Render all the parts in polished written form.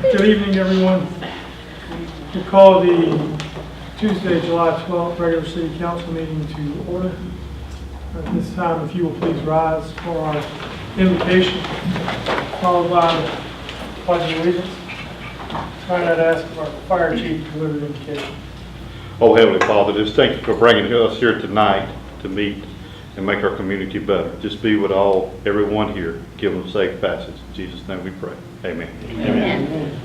Good evening, everyone. We'll call the Tuesday, July 12th regular city council meeting to order. At this time, if you will please rise for our invocation, followed by the pledge of allegiance. Try not to ask our fire chief to deliver the invocation. Oh, Heavenly Father, just thank you for bringing us here tonight to meet and make our community better. Just be with everyone here. Give them safe passage. In Jesus' name we pray. Amen. Amen.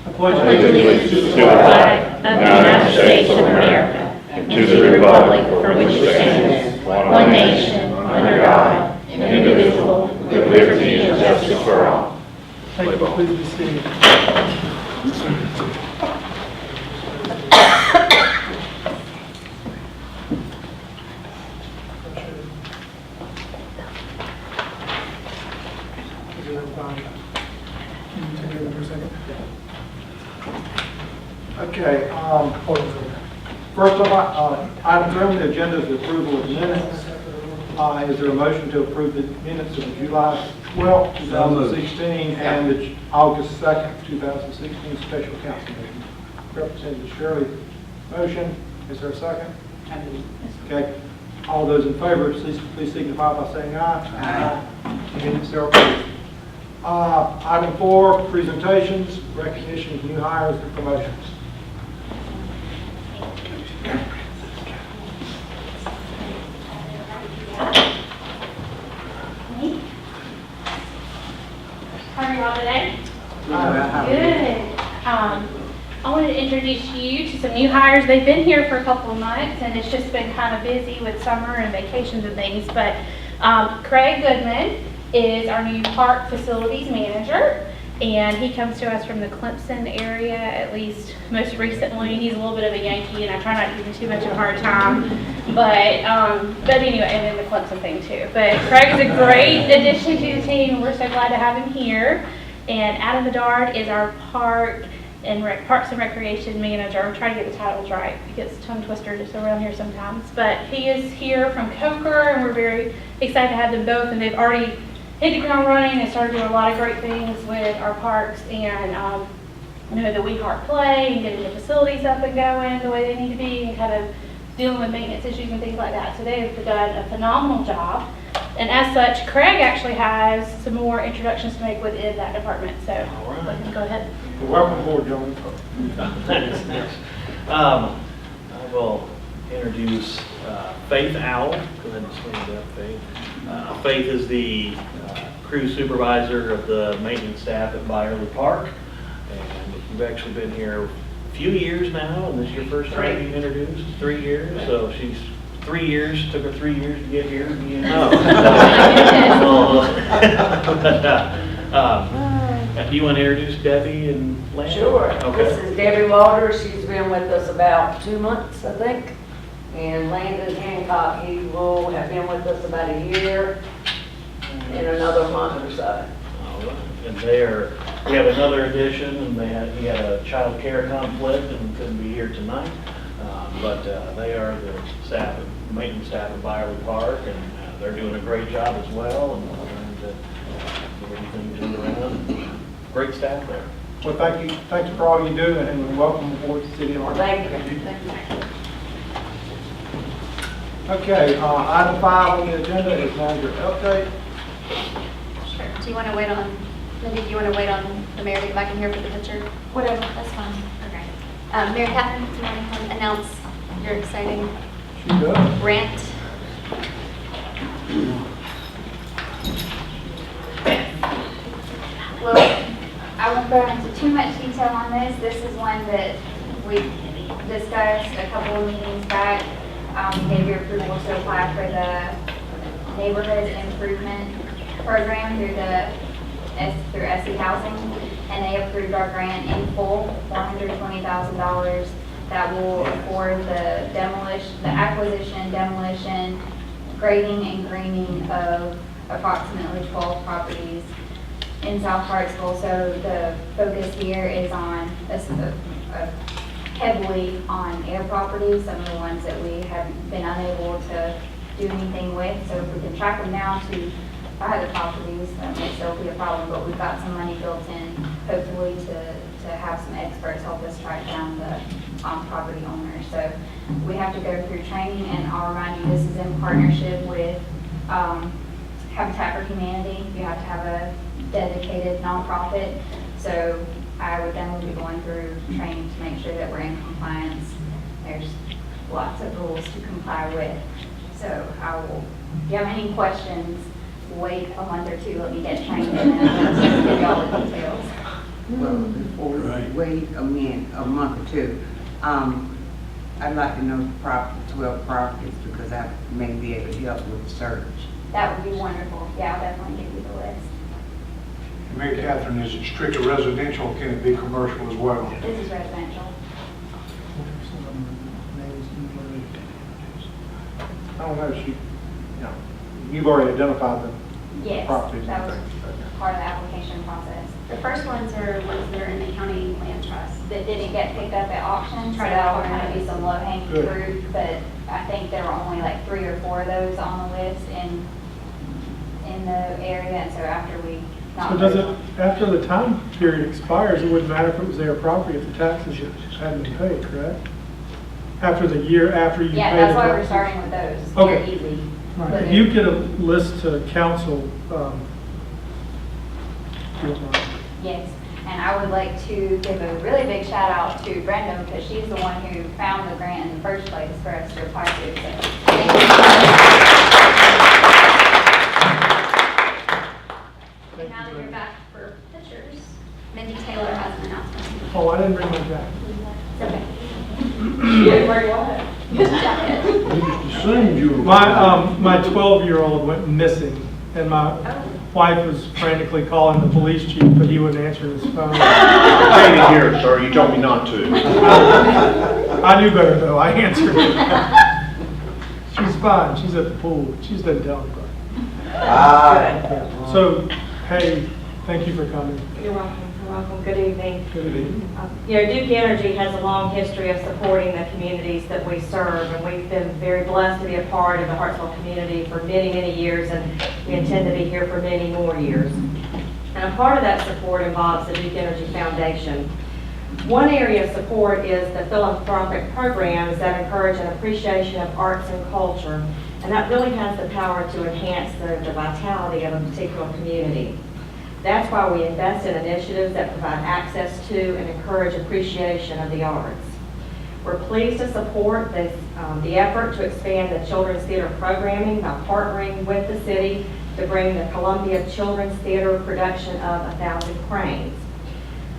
I pledge allegiance to the flag of the United States of America and to the republic for which it stands, one nation, under God, indivisible, with liberty and justice for all. Thank you. Please be seated. Okay, first of all, item 3 on the agenda is the approval of minutes. Is there a motion to approve the minutes of the July 12th, 2016 and the August 2nd, 2016 special council meeting? Representative Shirley, motion. Is there a second? Okay. All those in favor, please signify by saying aye. Aye. Minutes are approved. Item 4, presentations, recognition of new hires and promotions. How are you all today? Good. I wanted to introduce you to some new hires. They've been here for a couple of months, and it's just been kind of busy with summer and vacations and things. But Craig Goodman is our new park facilities manager, and he comes to us from the Clemson area, at least most recently. He's a little bit of a Yankee, and I try not to give him too much of a hard time. But anyway, and then the Clemson thing too. But Craig is a great addition to the team, and we're so glad to have him here. And Adam Bedard is our Parks and Recreation manager. I'm trying to get the titles right. It gets tongue twister just around here sometimes. But he is here from Coker, and we're very excited to have them both. And they've already hit the ground running and started doing a lot of great things with our parks and the We Heart Play and getting the facilities up and going the way they need to be and kind of dealing with maintenance issues and things like that. So they have done a phenomenal job. And as such, Craig actually has some more introductions to make within that department. So let him go ahead. Welcome aboard, gentlemen. Thanks. I will introduce Faith Owl. Go ahead and stand up, Faith. Faith is the crew supervisor of the maintenance staff at Byerly Park. And you've actually been here a few years now, and this is your first time being introduced? 3 years. So she's 3 years, took her 3 years to get here. Do you want to introduce Debbie and Landon? Sure. Okay. This is Debbie Walters. She's been with us about 2 months, I think. And Landon Hancock, he will have been with us about a year in another month or so. All right. And we have another addition, and he had a child care conflict and couldn't be here tonight. But they are the maintenance staff at Byerly Park, and they're doing a great job as well. And trying to get everything turned around. Great staff there. Well, thank you. Thanks for all you do, and welcome aboard the city of Hartsville. Thank you. Thank you. Okay, item 5 on the agenda is manager update. Sure. Do you want to wait on, Lindy, do you want to wait on the mayor to get back in here for the picture? Whatever, that's fine. Okay. Mary Catherine, do you want to announce your exciting She does. rant? Well, I won't go into too much detail on this. This is one that we discussed a couple of meetings back. Gave your approval to apply for the neighborhood improvement program through SE Housing, and they approved our grant in full, $420,000. That will afford the acquisition, demolition, grading, and greening of approximately 12 properties in South Hartsville. So the focus here is on heavily on air properties, some of the ones that we have been unable to do anything with. So if we can track them down to other properties, that may still be a problem, but we've got some money built in hopefully to have some experts help us track down the property owners. So we have to go through training, and I'll remind you, this is in partnership with Habitat for Humanity. You have to have a dedicated nonprofit. So I would definitely be going through training to make sure that we're in compliance. There's lots of rules to comply with. So I will, if you have any questions, wait a month or two, let me get trained, and then I'll give you all the details. Well, before we wait a month or two, I'd like to know the 12 properties, because I may be able to help with the search. That would be wonderful. Yeah, I'll definitely give you the list. Mary Catherine, is it strictly residential, or can it be commercial as well? This is residential. I don't know, you've already identified the Yes, properties. that was part of the application process. The first ones are ones that are in the county land trust. That didn't get picked up at auction, so Right. that'll kind of be some low-hanging Good. fruit, but I think there were only like 3 or 4 of those on the list in the area, and so after we So not. does it, after the time period expires, it wouldn't matter if it was their property if the taxes hadn't been paid, correct? After the year after you pay the Yeah, that's why we're taxes? starting with those. Okay. They're easy. Right. But If you get a list to council, if you don't mind. Yes, and I would like to give a really big shout out to Brenda, because she's the one who found the grant in the first place for us to apply to. So thank And now that you're back for pictures, Mindy Taylor has an announcement. Oh, I didn't bring my jacket. It's okay. Where you at? Good jacket. You just assumed you were. My 12-year-old went missing, and my wife was frantically calling the police chief, but he wouldn't answer his phone. I ain't here, sir, you told me not to. I knew better, though. I answered it. She's fine. She's at the pool. She's done telling me. So, hey, thank you for coming. You're welcome. You're welcome. Good evening. Good evening. You know, Duke Energy has a long history of supporting the communities that we serve, and we've been very blessed to be a part of the Hartsville community for many, many years, and we intend to be here for many more years. And a part of that support involves the Duke Energy Foundation. One area of support is the philanthropic programs that encourage an appreciation of arts and culture, and that really has the power to enhance the vitality of a particular community. That's why we invest in initiatives that provide access to and encourage appreciation of the arts. We're pleased to support the effort to expand the children's theater programming by partnering with the city to bring the Columbia Children's Theater production of 1,000 Cranes.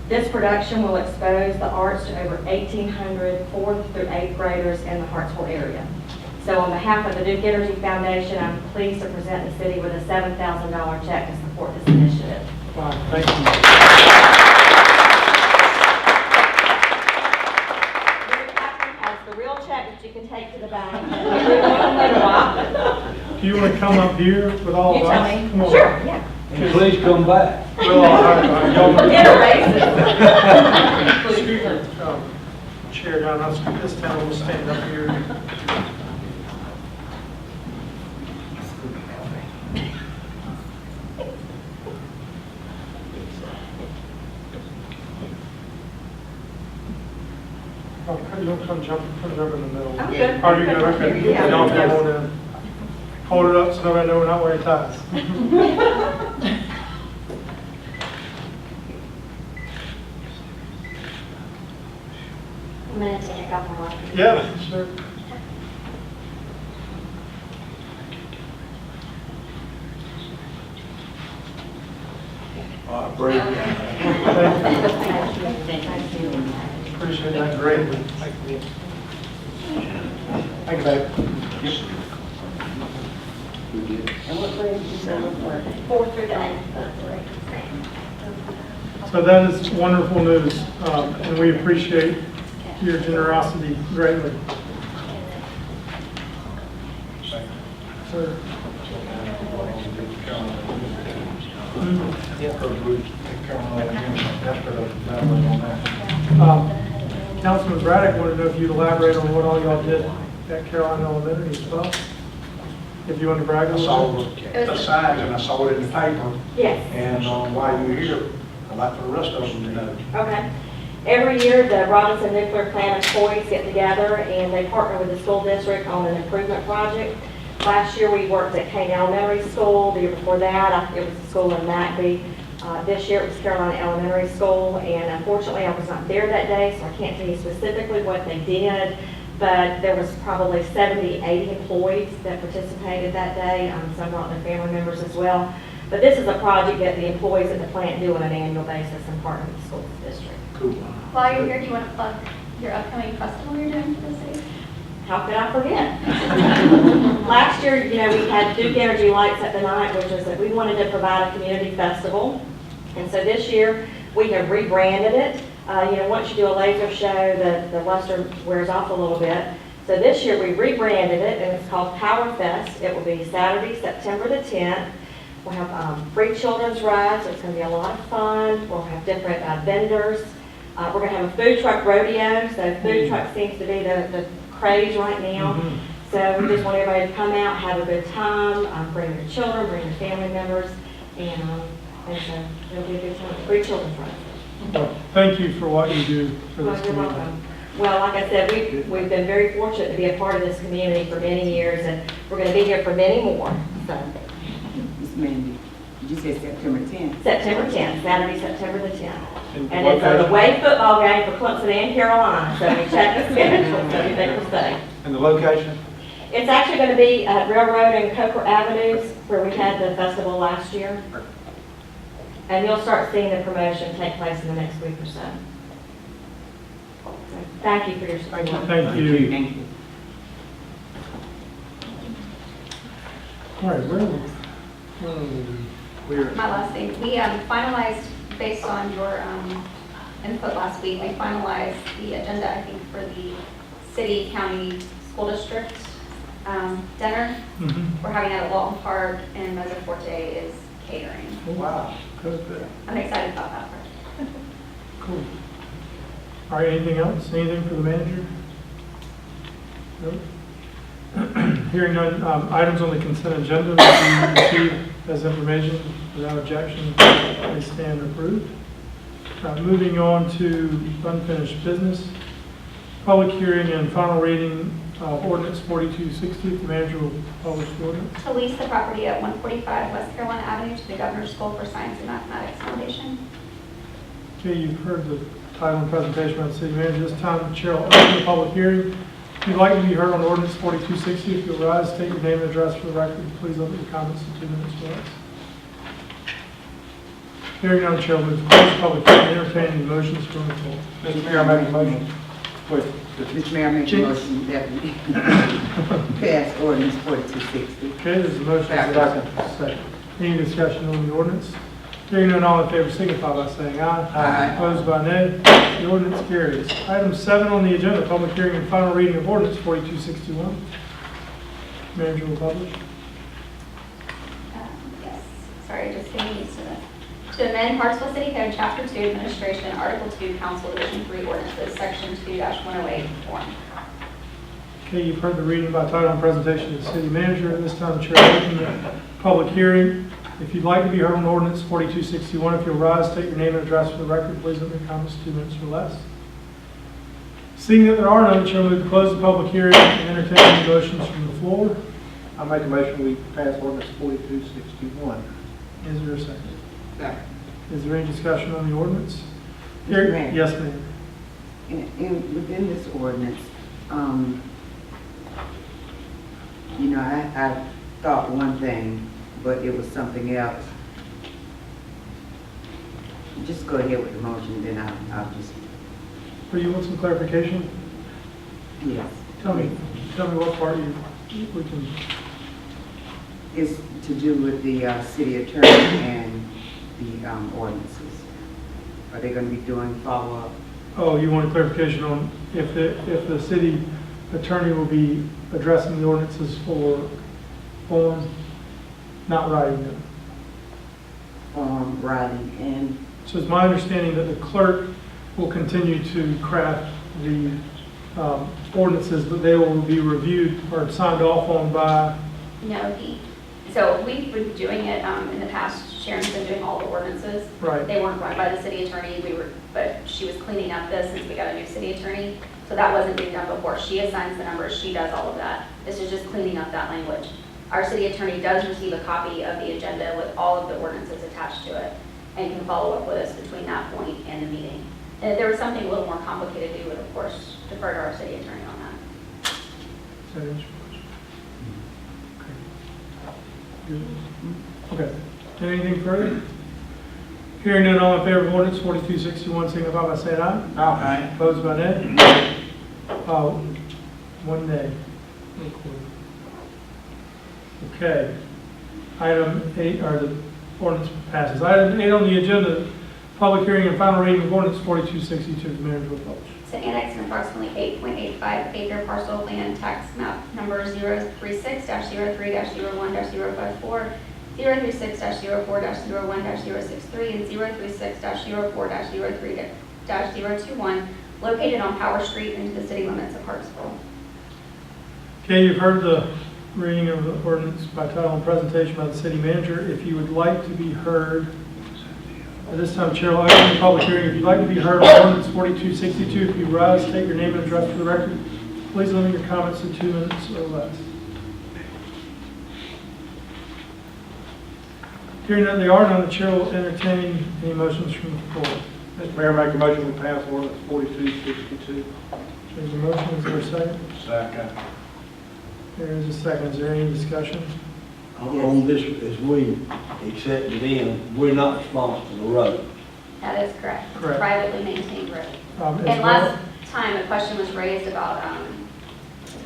This production will expose the arts to over 1,800 4th through 8th graders in the Hartsville area. So on behalf of the Duke Energy Foundation, I'm pleased to present the city with a $7,000 check to support this initiative. Wow, thank you. Mary Catherine has the real check that you can take to the bank. Every little while. Do you want to come up here with all of You us? tell me. Come on. Sure, yeah. And please come back. Well, all right, y'all want to- Dinner races. Scoot your chair down, I'll scoot this down, we'll stand up here. Oh, you don't come jump in the middle. I'm good. Are you good? Okay. Yeah. Don't go on in. Hold it up so nobody knows we're not wearing ties. I'm gonna take a couple more. Yeah, sure. Brady. Appreciate that greatly. Thank you, babe. And what grade did you say was what? 4th through the 8th. So that is wonderful news, and we appreciate your generosity greatly. Sir. Councilman Braddock wanted to know if you'd elaborate on what all y'all did at Caroline Elementary as well. If you want to brag a I little saw bit. the signs and I saw it in the paper, Yes. and while you were here, I'd like for the rest of them to know. Okay. Every year, the Robinson Nuclear Plant employees get together and they partner with the school district on an improvement project. Last year, we worked at Kane Elementary School. The year before that, it was a school in McBee. This year, it was Carolina Elementary School, and unfortunately, I was not there that day, so I can't tell you specifically what they did, but there was probably 70, 80 employees that participated that day. Some brought their family members as well. But this is a project that the employees at the plant do on an annual basis and partner with the school district. Cool. While you're here, do you want to plug your upcoming festival you're doing for the city? How could I forget? Last year, we had Duke Energy Lights at the Night, which was that we wanted to provide a community festival. And so this year, we have rebranded it. Once you do a laser show, the luster wears off a little bit. So this year, we rebranded it, and it's called Power Fest. It will be Saturday, September the 10th. We'll have free children's rides, so it's going to be a lot of fun. We'll have different vendors. We're going to have a food truck rodeo, so food truck seems to be the craze right now. So we just want everybody to come out, have a good time, bring your children, bring your family members, and so it'll be a good time. Free children's rides. Well, thank you for what you do for Well, this you're community. welcome. Well, like I said, we've been very fortunate to be a part of this community for many years, and we're going to be here for many more. So Miss Mandy, you said September 10th. September 10th, Saturday, September the 10th. And And it's an location? away football game for Clemson and Carolina, so we check the schedule, so you think we'll stay. And the location? It's actually going to be at Railroad and Coker Avenues, where we had the festival last year. And you'll start seeing the promotion take place in the next week or so. So, thank you for your support. Thank you. Thank you. All right, where are we? My last thing, we finalized, based on your input last week, we finalized the agenda, I think, for the city, county, school district dinner. Mhm. We're having it at Walton Park, and Meza Forte is catering. Wow. Good. I'm excited about that part. Cool. All right, anything else? Anything for the manager? Nope. Hearing none, items on the consent agenda will be received as information without objection. They stand approved. Moving on to unfinished business. Public hearing and final reading of ordinance 4260. The manager will publish the ordinance. To lease the property at 145 West Carolina Avenue to the Governor's School for Science and Mathematics Foundation. Okay, you've heard the title and presentation by the city manager. This time, the chair will open the public hearing. If you'd like to be heard on ordinance 4260, if you'll rise, state your name and address for the record. Please limit your comments to 2 minutes or less. Hearing none, chair will move to close the public hearing, entertaining motions from the floor. Mr. Mayor, I make a motion. Wait, Mr. Mayor, I make a Jinx. motion that we pass ordinance 4260. Okay, there's a motion. Second. Any discussion on the ordinance? Hearing none, all in favor signify by saying aye. Aye. Opposed by nay. The ordinance carries. Item 7 on the agenda, public hearing and final reading of ordinance 4261. Manager will publish. Yes, sorry, just getting used to this. To amend Hartsville City Code, Chapter 2, Administration, Article 2, Council Division 3 Ordinances, Section 2-108, form. Okay, you've heard the reading by title and presentation of the city manager. At this time, the chair will open the public hearing. If you'd like to be heard on ordinance 4261, if you'll rise, state your name and address for the record. Please limit your comments to 2 minutes or less. Seeing that there are none, the chair will move to close the public hearing and entertain any motions from the floor. I make a motion we pass ordinance 4261. Is there a second? Second. Is there any discussion on the ordinance? Mr. Here, Mayor. yes, ma'am. Within this ordinance, I thought one thing, but it was something else. Just go ahead with the motion, then I'll just, Or you want some clarification? yes. Tell me what part we can, It's to do with the city attorney and the ordinances. Are they going to be doing follow-up? oh, you want a clarification on if the city attorney will be addressing the ordinances for form, not writing them. Writing and, So it's my understanding that the clerk will continue to craft the ordinances, but they will be reviewed or signed off on by, No, So we've been doing it in the past. Sharon's been doing all the ordinances. Right. They weren't run by the city attorney. But she was cleaning up this since we got a new city attorney. So that wasn't being done before. She assigns the numbers. She does all of that. This is just cleaning up that language. Our city attorney does receive a copy of the agenda with all of the ordinances attached to it and can follow up with us between that point and the meeting. And if there was something a little more complicated, we would of course defer to our city attorney on that. Does that answer your question? Okay. Good. Okay. Anything further? Hearing none, all in favor of ordinance 4261, signify by saying aye. Aye. Opposed by nay? One nay. Okay. Item 8, or the ordinance passes. Item 8 on the agenda, public hearing and final reading of ordinance 4262. The manager will publish. To annex an approximately 8.85 acre parcel of land, tax map number 036-03-01-054, 036-04-01-063, and 036-04-03-021, located on Power Street into the city limits of Hartsville. Okay, you've heard the reading of the ordinance by title and presentation by the city manager. If you would like to be heard, at this time, Chair will open the public hearing. If you'd like to be heard on ordinance 4262, if you rise, state your name and address for the record. Please limit your comments to 2 minutes or less. Hearing that there are none, the Chair will entertain any motions from the floor. Mr. Mayor, make a motion to pass ordinance 4262. There's a motion, is there a second? Second. There is a second. Is there any discussion? On this, as we accepted in, we're not responsible for the road. That is correct. It's a Correct. privately maintained road. As And well- last time, a question was raised about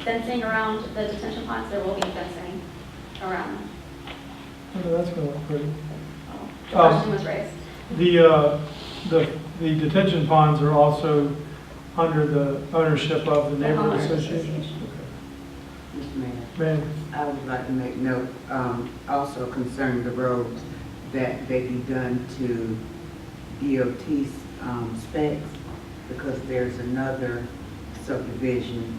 fencing around the detention ponds. There will be fencing around them. Oh, that's going to look pretty. The question was raised. The detention ponds are also under the ownership of the neighborhood homeowners association? Mr. Mayor, Man, I would like to make note, also concerning the roads, that they be done to DOT specs, because there's another subdivision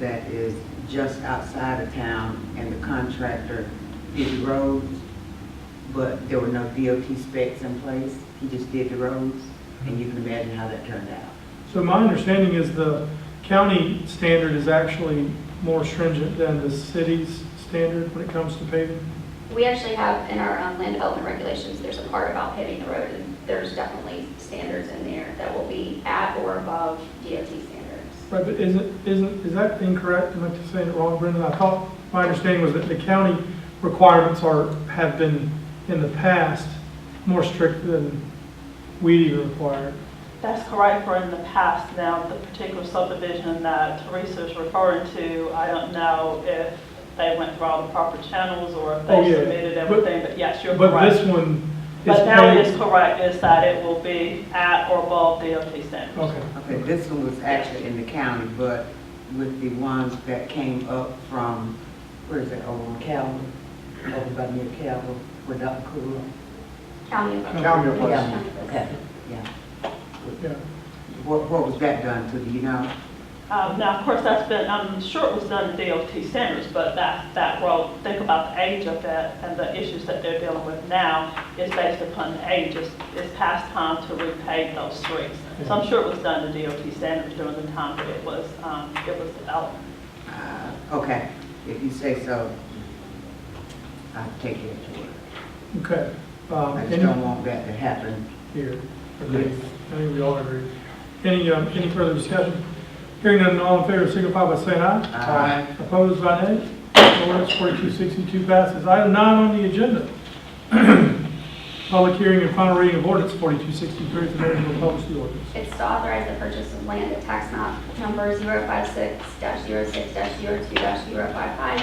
that is just outside of town, and the contractor did the roads, but there were no DOT specs in place. He just did the roads, and you can imagine how that turned out. so my understanding is the county standard is actually more stringent than the city's standard when it comes to paving? We actually have in our land development regulations, there's a part about paving the road, and there's definitely standards in there that will be at or above DOT standards. Right, but is that incorrect? Am I just saying it wrong, Brendan? I thought, my understanding was that the county requirements have been, in the past, more strict than we even required. That's correct for in the past. Now, the particular subdivision that Teresa is referring to, I don't know if they went through all the proper channels or if they submitted everything, but yes, you're correct. But this one is But now it paved- is correct, is that it will be at or above DOT standards. Okay. Okay, this one was actually in the county, but with the ones that came up from, where is it, over on Calvin, over by near Calvin, where Dr. Cool. County of County of West. Yeah, okay, yeah. Yeah. What was that done to, do you know? Now, of course, that's been, I'm sure it was done to DOT standards, but that road, think about the age of that and the issues that they're dealing with now is based upon the age. It's past time to repave those streets. So I'm sure it was done to DOT standards during the time that it was developed. Okay, if you say so, I'll take it to it. Okay. I just Any- don't want that to happen. Here. Okay. I think we all agree. Any further discussion? Hearing none, all in favor signify by saying aye. Aye. Opposed by nay? Ordinance 4262 passes. Item 9 on the agenda. Public hearing and final reading of ordinance 4263. The manager will publish the ordinance. It's to authorize the purchase of land at tax map number 056-06-02-055,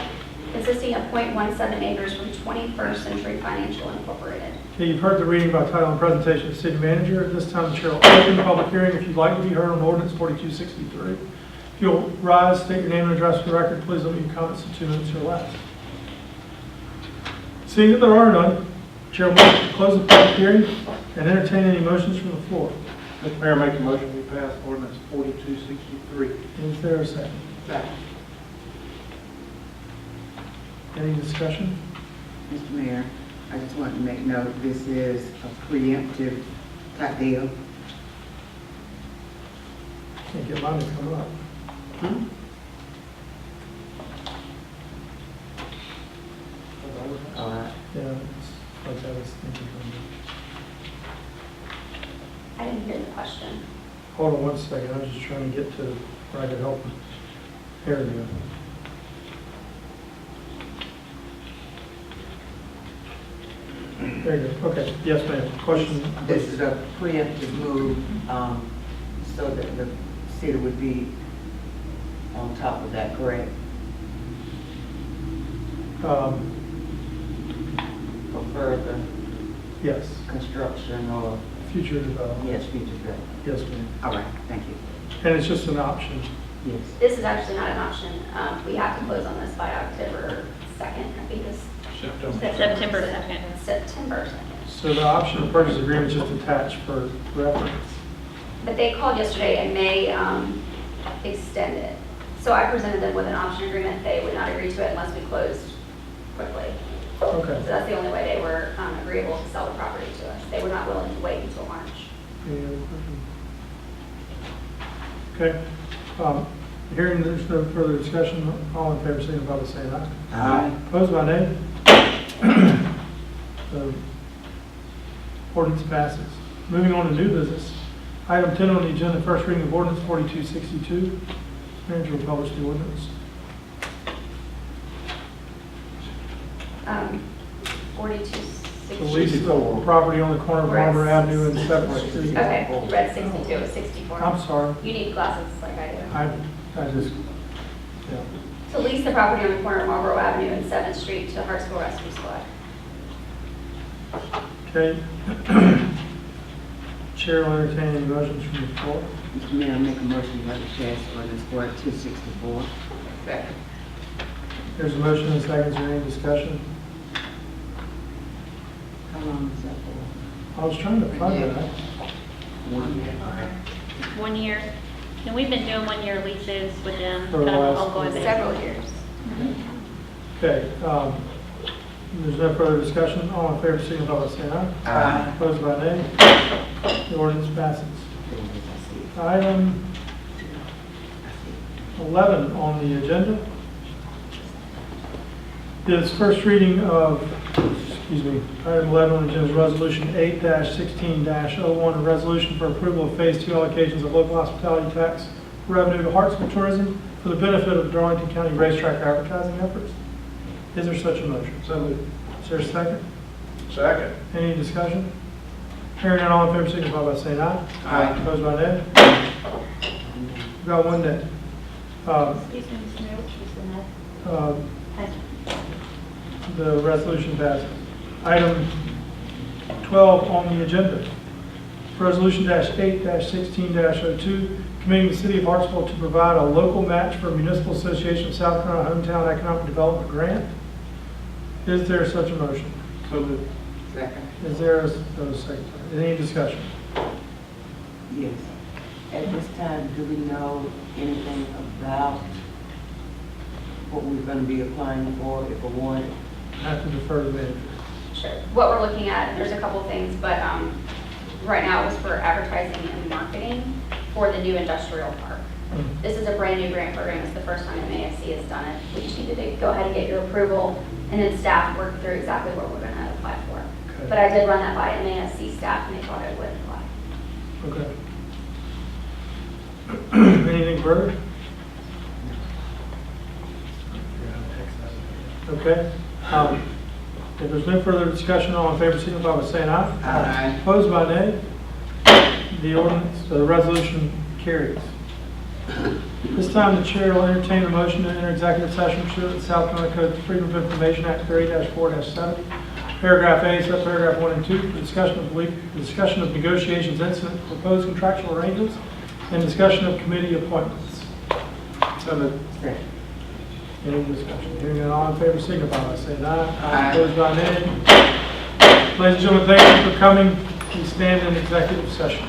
consisting of .17 acres from 21st Century Financial Incorporated. Okay, you've heard the reading by title and presentation of the city manager. At this time, the chair will open the public hearing. If you'd like to be heard on ordinance 4263, if you'll rise, state your name and address for the record, please limit your comments to 2 minutes or less. Seeing that there are none, chair will close the public hearing and entertain any motions from the floor. Mr. Mayor, make a motion to pass ordinance 4263. Is there a second? Second. Any discussion? Mr. Mayor, I just want to make note, this is a preemptive type deal. Can't get mine to come up. All right. Yeah, it's like I was thinking. I didn't hear the question. Hold on one second, I was just trying to get to where I could help. Here we go. There you go, okay, yes ma'am, question? This is a preemptive move, so that the city would be on top of that, correct? For further Yes, construction or, future development, yes, future development. yes ma'am. All right, thank you. And it's just an option. Yes. This is actually not an option. We have to close on this by October 2nd, I think it's September 2nd. September 2nd. So the option of purchase agreement is just attached for reference. But they called yesterday and may extend it. So I presented them with an option agreement. They would not agree to it unless we closed quickly. Okay. So that's the only way they were agreeable to sell the property to us. They were not willing to wait until March. Any other questions? Okay. Hearing there's no further discussion, all in favor, signify by saying aye. Aye. Opposed by nay? The ordinance passes. Moving on to new business. Item 10 on the agenda, first reading of ordinance 4262. Manager will publish the ordinance. 4260. To lease the property on the corner of Barber Avenue and 7th Street. Okay, you read 62, it was 64. I'm sorry. You need glasses like I do. I just, yeah. To lease the property on the corner of Marlborough Avenue and 7th Street to Hartsville Rescue Squad. Okay. Chair will entertain any motions from the floor. Mr. Mayor, I make a motion to pass ordinance 4264. Second. There's a motion and a second. Is there any discussion? How long is that for? I was trying to find that. 1 year, all right. 1 year. And we've been doing 1 year leases with them For the kind of last- ongoing basis. Several years. Okay. There's no further discussion. All in favor, signify by saying aye. Aye. Opposed by nay? The ordinance passes. Item 11 on the agenda is first reading of, item 11 on the agenda is Resolution 8-16-01, a resolution for approval of Phase 2 allocations of local hospitality tax revenue to Hartsville Tourism for the benefit of Darlington County racetrack advertising efforts. Is there such a motion? So moved. Is there a second? Second. Any discussion? Hearing none, all in favor, signify by saying aye. Aye. Opposed by nay? We've got one nay. Excuse me, Mr. Mayor, which was the The resolution passes. Item 12 on the agenda. Resolution -8-16-02, committing the city of Hartsville to provide a local match for Municipal Association of South Carolina Hometown Economic Development Grant. Is there such a motion? So moved. Second. Is there a second? Any discussion? Yes. At this time, do we know anything about what we're going to be applying for if awarded? I have to defer to the manager. Sure. What we're looking at, there's a couple things, but right now it was for advertising and marketing for the new industrial park. This is a brand new grant program. It's the first time MASC has done it. We just need to go ahead and get your approval, and then staff work through exactly what we're going to apply for. Okay. But I did run that by MASC staff, and they thought it would apply. Okay. Anything further? Okay. If there's no further discussion, all in favor, signify by saying aye. Aye. Opposed by nay? The ordinance, the resolution carries. This time, the chair will entertain a motion to enter executive session pursuant to South Carolina Code Freedom of Information Act 30-4-7, paragraph A, subparagraph 1 and 2, for discussion of negotiations, incident, proposed contractual arrangements, and discussion of committee appointments. So moved. Second. Any discussion? Hearing none, all in favor, signify by saying aye. Aye. Opposed by nay? Ladies and gentlemen, thank you for coming. We stand in executive session.